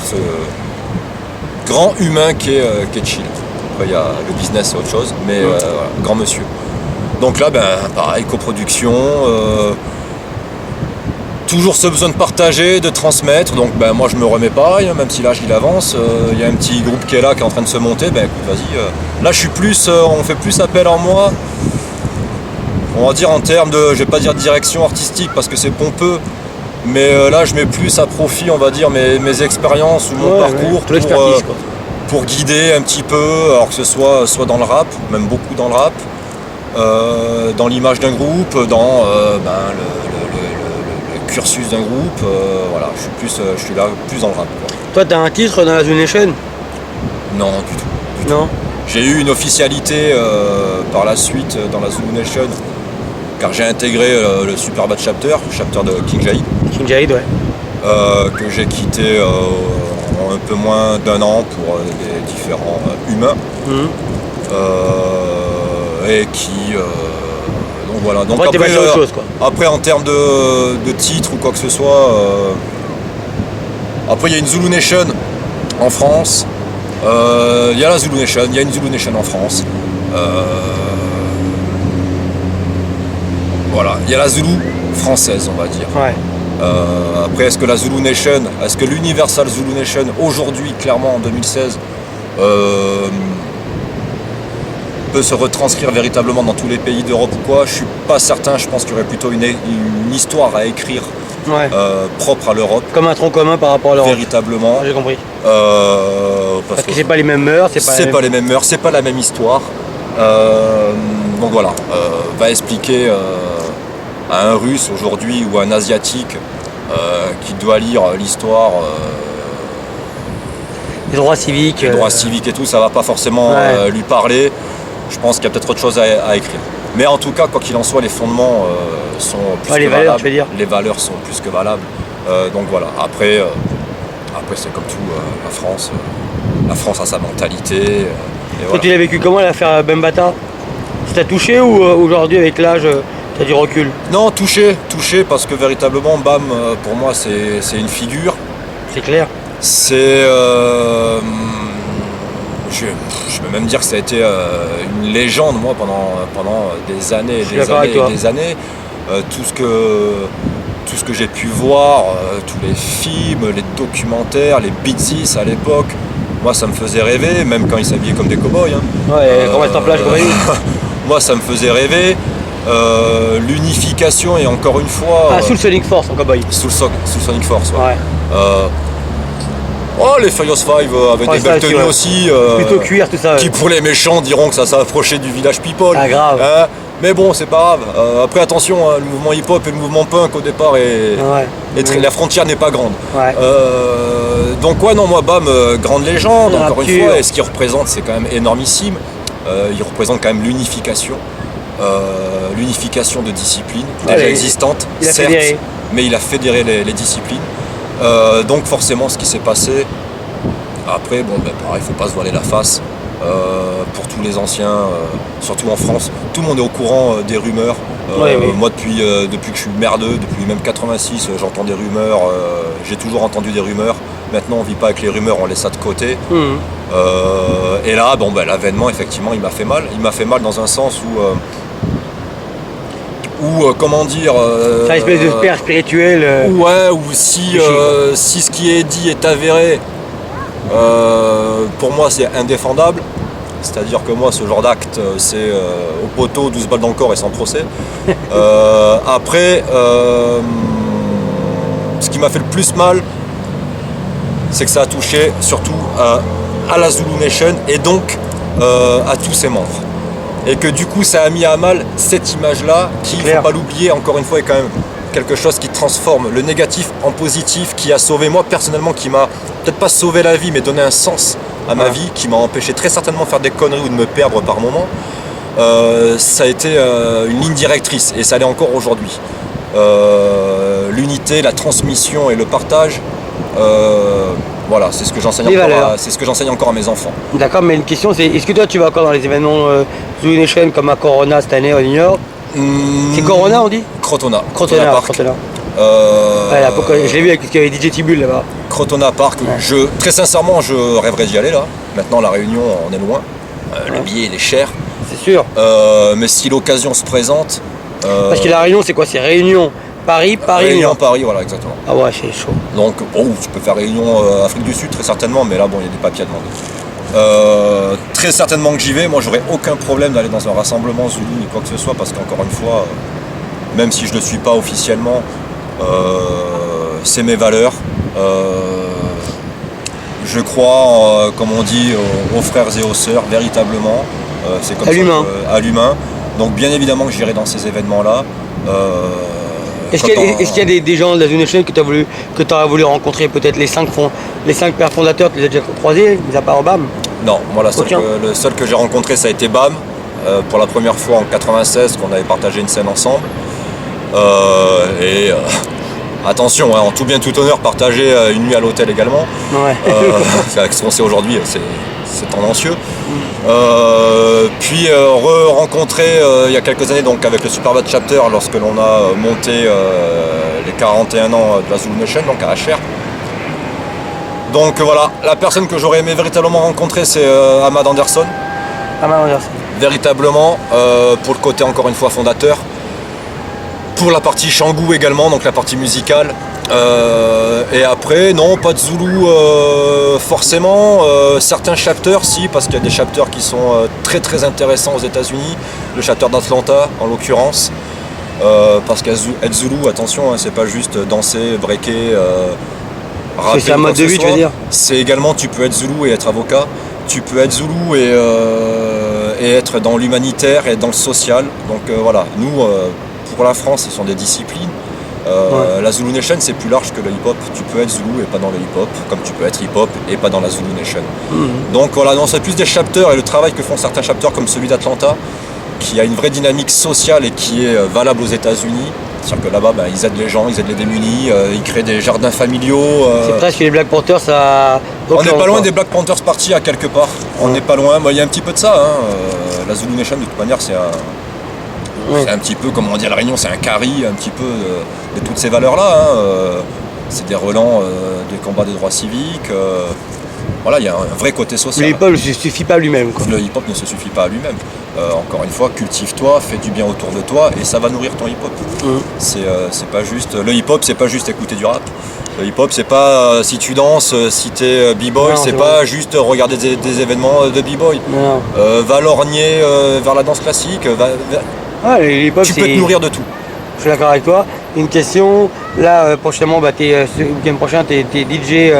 ce grand humain qui est chill. Après, il y a le business, c'est autre chose, mais voilà, grand monsieur. Donc là, ben, pareil, coproduction, toujours ce besoin de partager, de transmettre. Donc ben, moi, je me remets pareil, même si l'âge il avance. Il y a un petit groupe qui est là, qui est en train de se monter. Ben écoute, vas-y. Là, je suis plus, on fait plus appel en moi. On va dire en termes de, je vais pas dire direction artistique parce que c'est pompeux, mais là, je mets plus à profit, on va dire, mes expériences ou mon parcours pour guider un petit peu, alors que ce soit dans le rap, même beaucoup dans le rap. Dans l'image d'un groupe, dans le cursus d'un groupe, voilà, je suis là plus dans le rap. Quoi. Toi, t'as un titre dans la Zoo Nation? Non, du tout. Non. J'ai eu une officialité par la suite dans la Zulu Nation, car j'ai intégré le Superbad Chapter de King Jaid. King Jaid, ouais. Que j'ai quitté en un peu moins d'un an pour des différents humains. Et qui donc voilà, donc après, autre chose, quoi. Après en termes de titres ou quoi que ce soit, après il y a une Zulu Nation en France, il y a la Zulu Nation, il y a une Zulu Nation en France, voilà, il y a la Zulu française, on va dire. Ouais. Après, est-ce que la Zulu Nation, est-ce que l'Universal Zulu Nation aujourd'hui, clairement en 2016, peut se retranscrire véritablement dans tous les pays d'Europe ou quoi, je suis pas certain. Je pense qu'il y aurait plutôt une histoire à écrire propre à l'Europe. Comme un tronc commun par rapport à l'Europe. Véritablement. J'ai compris. Parce que c'est pas les mêmes mœurs, c'est pas les mêmes mœurs, c'est pas la même histoire. Donc voilà, va expliquer à un Russe aujourd'hui ou à un Asiatique qui doit lire l'histoire. Les droits civiques. Les droits civiques et tout, ça va pas forcément lui parler. Je pense qu'il y a peut-être autre chose à écrire. Mais en tout cas, quoi qu'il en soit, les fondements sont plus que valables. Je veux dire. Les valeurs sont plus que valables. Donc voilà, après c'est comme tout, la France a sa mentalité. Voilà. Tu l'as vécu comment l'affaire Bembata? Ça t'a touché ou aujourd'hui avec l'âge, tu as du recul? Non, touché parce que véritablement, Bam, pour moi, c'est une figure. C'est clair. C'est... je peux même dire que ça a été une légende, moi, pendant des années et des années. Tout ce que j'ai pu voir, tous les films, les documentaires, les Beatzies à l'époque, moi, ça me faisait rêver, même quand ils s'habillaient comme des cow-boys. Hein. Ouais, quand on reste en plage, comme moi, ça me faisait rêver. L'unification, et encore une fois... sous le Sonic Force en cowboy. Sous le Sonic Force, ouais. Ouais. Les Furious Five avaient des belles tenues aussi. Plutôt cuir, tout ça. Qui pour les méchants diront que ça s'approchait du Village People. Ah, grave. Mais bon, c'est pas grave. Après, attention, le mouvement hip-hop et le mouvement punk au départ, la frontière n'est pas grande. Ouais. Donc ouais, non, moi, Bam, grande légende, encore une fois, et ce qu'il représente, c'est quand même énormissime. Il représente quand même l'unification. L'unification de disciplines déjà existantes, certes, mais il a fédéré les disciplines. Donc forcément, ce qui s'est passé, après, bon, ben, pareil, il ne faut pas se voiler la face. Pour tous les anciens, surtout en France, tout le monde est au courant des rumeurs. Moi, depuis que je suis merdeux, depuis même 86, j'entends des rumeurs. J'ai toujours entendu des rumeurs. Maintenant, on ne vit pas avec les rumeurs, on laisse ça de côté. Et là, bon, ben, l'avènement, effectivement, il m'a fait mal. Il m'a fait mal dans un sens où comment dire... c'est une espèce de père spirituel. Ouais, ou si ce qui est dit est avéré, pour moi, c'est indéfendable. C'est-à-dire que moi, ce genre d'acte, c'est au poteau, 12 balles dans le corps et sans procès. Après, ce qui m'a fait le plus mal, c'est que ça a touché surtout à la Zulu Nation et donc à tous ses membres. Et que du coup ça a mis à mal cette image-là qui, il ne faut pas l'oublier, encore une fois, est quand même quelque chose qui transforme le négatif en positif, qui a sauvé moi personnellement, qui m'a peut-être pas sauvé la vie mais donné un sens à ma vie, qui m'a empêché très certainement de faire des conneries ou de me perdre par moments. Ça a été une ligne directrice et ça l'est encore aujourd'hui. L'unité, la transmission et le partage, voilà, c'est ce que j'enseigne encore à mes enfants. D'accord, mais une question c'est, est-ce que toi tu vas encore dans les événements Zulu Nation comme à Corona cette année au New York? C'est Corona on dit? Crotona Park. Je l'ai vu avec ce qu'il y avait DJ Tibul là-bas. Crotona Park, très sincèrement je rêverais d'y aller là. Maintenant la Réunion on est loin, le billet il est cher. C'est sûr. Mais si l'occasion se présente... Parce que la Réunion c'est quoi? C'est Réunion, Paris, Réunion, Paris, voilà exactement. Ah ouais, c'est chaud. Donc bon, tu peux faire Réunion Afrique du Sud très certainement, mais là bon il y a des papiers à demander. Très certainement que j'y vais, moi j'aurais aucun problème d'aller dans un rassemblement Zulu ni quoi que ce soit, parce qu'encore une fois, même si je ne le suis pas officiellement, c'est mes valeurs. Je crois, comme on dit, aux frères et aux sœurs, véritablement. C'est comme à l'humain. Donc bien évidemment que j'irai dans ces événements-là. Est-ce qu'il y a des gens de la Zulu Nation que tu aurais voulu rencontrer, peut-être les 5 pères fondateurs, tu les as déjà croisés, mis à part BAM? Non, moi le seul que j'ai rencontré ça a été BAM, pour la première fois en 96 qu'on avait partagé une scène ensemble. Attention, en tout bien tout honneur, partager une nuit à l'hôtel également. Ouais. Ce qu'on sait aujourd'hui, c'est tendancieux. Puis rencontré il y a quelques années donc avec le Superbad Chapter lorsque l'on a monté les 41 ans de la Zulu Nation, donc à HR. Donc voilà, la personne que j'aurais aimé véritablement rencontrer c'est Ahmad Anderson. Véritablement, pour le côté encore une fois fondateur. Pour la partie Shangou également, donc la partie musicale. Et après, non, pas de Zoulou forcément. Certains chapters, si, parce qu'il y a des chapters qui sont très très intéressants aux États-Unis. Le chapter d'Atlanta, en l'occurrence. Parce qu'être Zoulou, attention, c'est pas juste danser, breaker, rapper. C'est un mode de vie, tu veux dire? C'est également, tu peux être Zoulou et être avocat. Tu peux être Zoulou et être dans l'humanitaire et dans le social. Donc voilà, nous. Pour la France, ce sont des disciplines. La Zulu Nation, c'est plus large que le hip-hop. Tu peux être Zulu et pas dans le hip-hop, comme tu peux être hip-hop et pas dans la Zulu Nation. Donc voilà, non, c'est plus des chapters et le travail que font certains chapters comme celui d'Atlanta, qui a une vraie dynamique sociale et qui est valable aux États-Unis. C'est-à-dire que là-bas, ils aident les gens, ils aident les démunis, ils créent des jardins familiaux. C'est presque les Black Panthers à... On n'est pas loin des Black Panthers partis à quelque part. On n'est pas loin. Il y a un petit peu de ça. La Zulu Nation, de toute manière, c'est un petit peu, comme on dit à La Réunion, c'est un carry un petit peu de toutes ces valeurs-là. C'est des relents des combats des droits civiques. Voilà, il y a un vrai côté social. Le hip-hop ne se suffit pas à lui-même. Le hip-hop ne se suffit pas à lui-même. Encore une fois, cultive-toi, fais du bien autour de toi et ça va nourrir ton hip-hop. C'est pas juste. Le hip-hop, c'est pas juste écouter du rap. Le hip-hop, c'est pas si tu danses, si t'es b-boy, c'est pas juste regarder des événements de b-boy. Va lorgner vers la danse classique. Tu peux te nourrir de tout. Je suis d'accord avec toi. Une question, là prochainement, ce week-end prochain, tu es DJ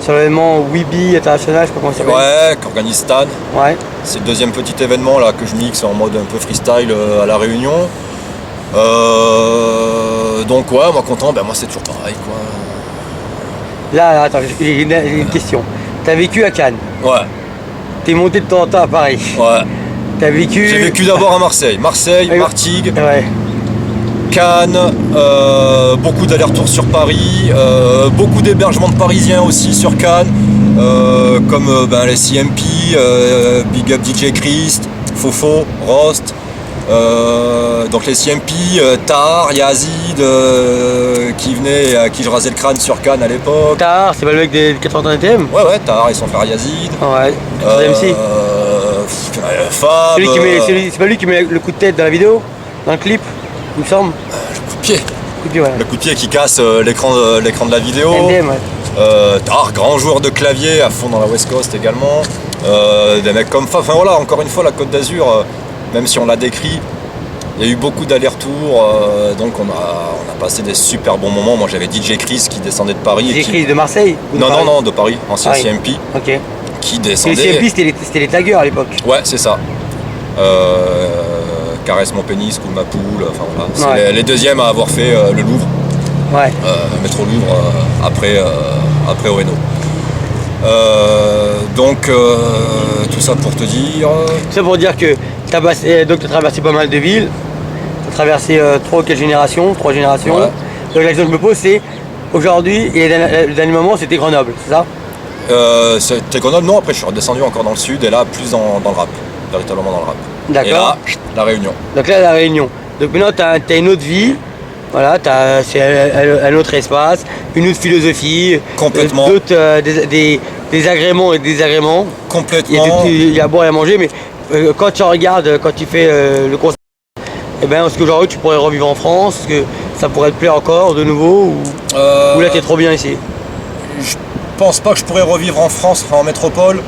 sur l'événement Weebie International, je sais pas comment ça s'appelle. Ouais, qu'organise Stan. Ouais. C'est le deuxième petit événement là, que je mixe en mode un peu freestyle à La Réunion. Donc ouais, moi content, moi c'est toujours pareil quoi. Là, attends, j'ai une question. T'as vécu à Cannes. Ouais. T'es monté de temps en temps à Paris. Ouais. T'as vécu... J'ai vécu d'abord à Marseille, Martigues, Cannes, beaucoup d'allers-retours sur Paris, beaucoup d'hébergements de Parisiens aussi sur Cannes, comme les CMP, Big Up DJ Christ, Fofo, Rost, donc les CMP, Tar, Yazid, qui venait et à qui je rasais le crâne sur Cannes à l'époque. Tar, c'est pas le mec des 80 NTM? Ouais, Tar et son frère Yazid. Ouais, MC. Fab. C'est pas lui qui met le coup de tête dans la vidéo? Dans le clip, il me semble? Le coup de pied. Ouais. Le coup de pied qui casse l'écran de la vidéo. NDM, ouais. Tar, grand joueur de clavier à fond dans la West Coast également. Des mecs comme Fab. Enfin voilà, encore une fois, la Côte d'Azur, même si on l'a décrit, il y a eu beaucoup d'allers-retours, donc on a passé des super bons moments. Moi j'avais DJ Chris qui descendait de Paris. DJ Chris de Marseille? Non, de Paris, ancien CMP. Ok. qui Les descendaient. CMP, c'était les taggers à l'époque. Ouais, c'est ça. Caresse mon pénis, coule ma poule, enfin voilà. C'est Ouais. les deuxièmes à avoir fait le Louvre, Ouais. métro Louvre, après Oeno. Donc tout ça pour te dire. C'est pour dire que tu as traversé pas mal de villes, tu as traversé 3 ou 4 générations, 3 générations. Ouais. Donc la question que je me pose, c'est aujourd'hui, et le dernier moment, c'était Grenoble, c'est ça? C'était Grenoble, non, après je suis redescendu encore dans le sud et là plus dans le rap, véritablement dans le rap. D'accord. Et là, la Réunion. Donc là, la Réunion. Donc maintenant, tu as une autre vie, voilà, c'est un autre espace, une autre philosophie, Complètement. d'autres, des agréments et des désagréments. Complètement. Il y a à boire et à manger, mais quand tu regardes, quand tu fais le constat, eh ben, est-ce qu'aujourd'hui tu pourrais revivre en France? Est-ce que ça pourrait te plaire encore de nouveau? Ou là, tu es trop bien ici? Je pense pas que je pourrais revivre en France, en métropole,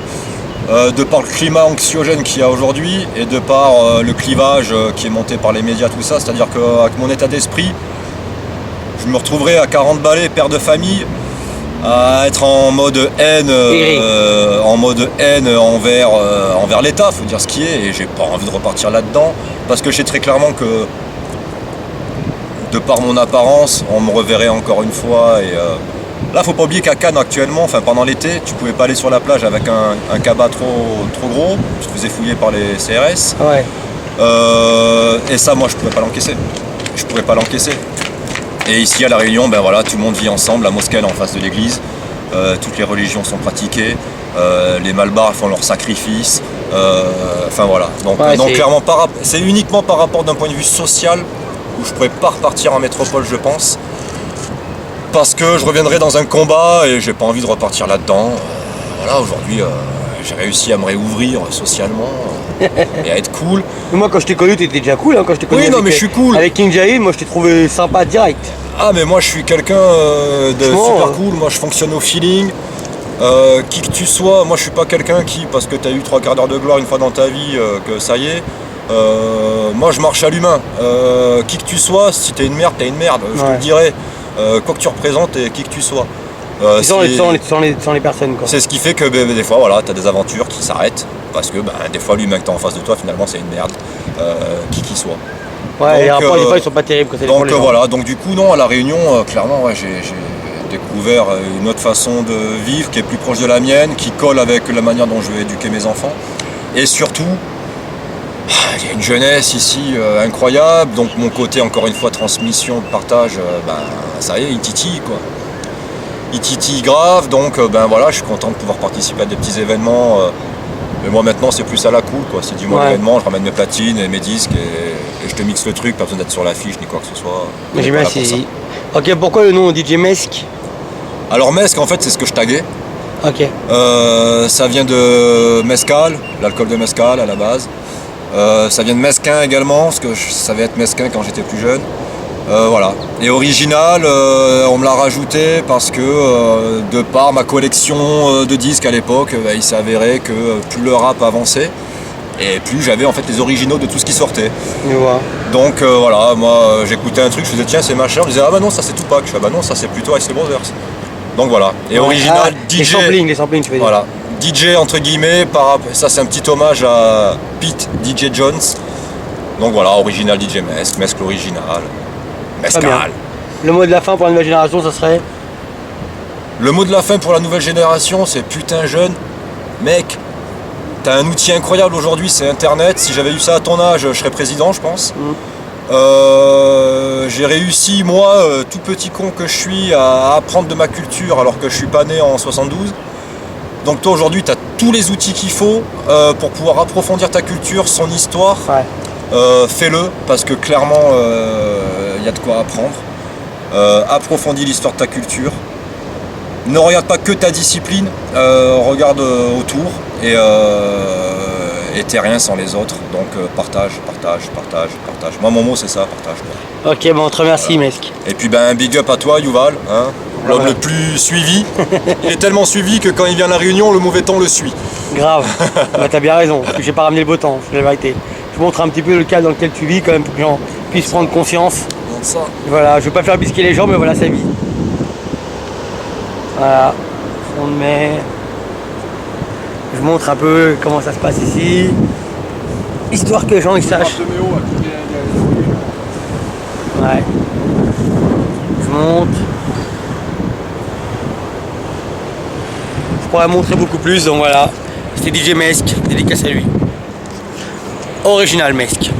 de par le climat anxiogène qu'il y a aujourd'hui et de par le clivage qui est monté par les médias, tout ça. C'est-à-dire qu'avec mon état d'esprit, je me retrouverais à 40 balais, père de famille, à être en mode haine, envers l'État, faut dire ce qui est, et j'ai pas envie de repartir là-dedans, parce que je sais très clairement que de par mon apparence, on me reverrait encore une fois. Et là, faut pas oublier qu'à Cannes actuellement, enfin pendant l'été, tu pouvais pas aller sur la plage avec un cabas trop gros, tu te faisais fouiller par les CRS. Ouais. Et ça, moi, je pourrais pas l'encaisser. Je pourrais pas l'encaisser. Et ici à La Réunion, ben voilà, tout le monde vit ensemble, la mosquée elle est en face de l'église, toutes les religions sont pratiquées, les malbars font leurs sacrifices, enfin voilà. Donc, Ouais, donc clairement, c'est uniquement par rapport d'un point de vue social où je pourrais pas repartir en métropole, je pense, parce que je reviendrai dans un combat et j'ai pas envie de repartir là-dedans. Voilà, aujourd'hui, j'ai réussi à me réouvrir socialement et à être cool. Mais moi, quand je t'ai connu, t'étais déjà cool. Hein, quand je t'ai connu Oui, non, mais je suis cool. Avec King Jail, moi, je t'ai trouvé sympa direct. Ah, mais moi, je suis quelqu'un de super cool. Moi, je fonctionne au feeling. Qui que tu sois, moi, je suis pas quelqu'un qui, parce que tu as eu 3 quarts d'heure de gloire une fois dans ta vie, que ça y est. Moi, je marche à l'humain. Qui que tu sois, si t'es une merde, t'es une merde. Je te le dirai. Quoi que tu représentes et qui que tu sois. Sans les personnes, quoi. C'est ce qui fait que des fois, voilà, tu as des aventures qui s'arrêtent. Parce que des fois, l'humain que tu as en face de toi, finalement, c'est une merde. Qui qu'il soit. Ouais, donc, les rapports, des fois, ils sont pas terribles quand c'est donc voilà, donc du coup, non, à La Réunion, clairement, ouais, j'ai découvert une autre façon de vivre qui est plus proche de la mienne, qui colle avec la manière dont je vais éduquer mes enfants. Et surtout, il y a une jeunesse ici incroyable, donc mon côté, encore une fois, transmission, partage, ça y est, il titille, quoi. Il titille grave, donc voilà, je suis content de pouvoir participer à des petits événements. Mais moi maintenant c'est plus à la cool, quoi. C'est du mois d'événement, je ramène mes platines et mes disques et je te mixe le truc, pas besoin d'être sur l'affiche ni quoi que ce soit. Mais j'ai bien saisi. Ok, pourquoi le nom DJ Mesque? Alors Mesque, en fait, c'est ce que je taguais. Ok. Ça vient de Mescal, l'alcool de Mescal à la base. Ça vient de Mesquin également, parce que je savais être mesquin quand j'étais plus jeune. Voilà. Et original, on me l'a rajouté parce que de par ma collection de disques à l'époque, il s'est avéré que plus le rap avançait et plus j'avais en fait les originaux de tout ce qui sortait. Donc voilà, moi j'écoutais un truc, je faisais tiens c'est machin, je disais ah bah non ça c'est Tupac, je fais bah non ça c'est plutôt Ice Brothers. Donc voilà. Et original DJ. Les samplings tu veux dire. Voilà. DJ entre guillemets, ça c'est un petit hommage à Pete DJ Jones. Donc voilà, original DJ Mesque l'original. Mescal. Le mot de la fin pour la nouvelle génération, ça serait? Le mot de la fin pour la nouvelle génération, c'est putain jeune, mec, t'as un outil incroyable aujourd'hui, c'est Internet. Si j'avais eu ça à ton âge, je serais président, je pense. J'ai réussi, moi, tout petit con que je suis, à apprendre de ma culture alors que je suis pas né en 72. Donc toi aujourd'hui, t'as tous les outils qu'il faut pour pouvoir approfondir ta culture, son histoire. Ouais. Fais-le parce que clairement il y a de quoi apprendre. Approfondis l'histoire de ta culture. Ne regarde pas que ta discipline, regarde autour et t'es rien sans les autres. Donc partage. Moi mon mot c'est ça, partage. Quoi. Ok, bon, on te remercie Mesque. Et puis un big up à toi Yuval, hein, l'homme le plus suivi. Il est tellement suivi que quand il vient à La Réunion, le mauvais temps le suit. Grave, t'as bien raison, parce que j'ai pas ramené le beau temps, c'est la vérité. Je montre un petit peu le cadre dans lequel tu vis quand même pour que les gens puissent prendre conscience. Ça. Voilà, je veux pas faire bisquer les gens, mais voilà sa vie. Voilà, fond de mer. Je montre un peu comment ça se passe ici, histoire que les gens ils sachent. Ouais. Je monte. Je pourrais montrer beaucoup plus, donc voilà. C'était DJ Mesk, dédicace à lui. Original Mesk.